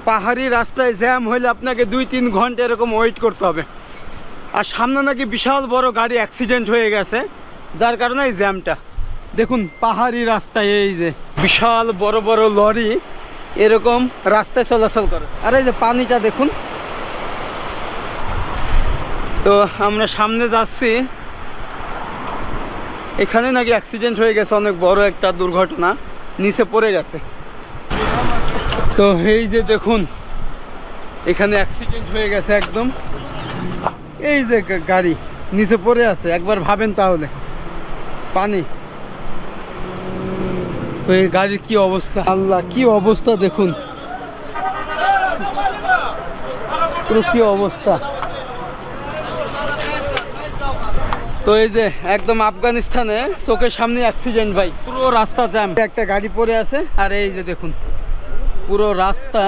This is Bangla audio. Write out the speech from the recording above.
পাহাড়ি রাস্তায় জ্যাম হলে আপনাকে 2-3 ঘন্টা এরকম ওয়েট করতে হবে। আর সামনে নাকি বিশাল বড় গাড়ি অ্যাক্সিডেন্ট হয়ে গেছে, যার কারণে এই জ্যামটা। দেখুন পাহাড়ি রাস্তায় এই যে বিশাল বড় বড় লরি এরকম রাস্তায় চলাচল করে। আর এই যে পানিটা দেখুন। তো আমরা সামনে যাচ্ছি, এখানে নাকি অ্যাক্সিডেন্ট হয়ে গেছে, অনেক বড় একটা দুর্ঘটনা, নিচে পড়ে গেছে। তো এই যে দেখুন এখানে অ্যাক্সিডেন্ট হয়ে গেছে একদম, এই যে গাড়ি নিচে পড়ে আছে। একবার ভাবেন তাহলে, পানি। তো এই গাড়ির কি অবস্থা, আল্লাহ কি অবস্থা দেখুন, পুরো কি অবস্থা। তো এই যে একদম আফগানিস্তানে চোখের সামনে অ্যাক্সিডেন্ট ভাই, পুরো রাস্তা জ্যাম, একটা গাড়ি পড়ে আছে। আর এই যে দেখুন পুরো রাস্তা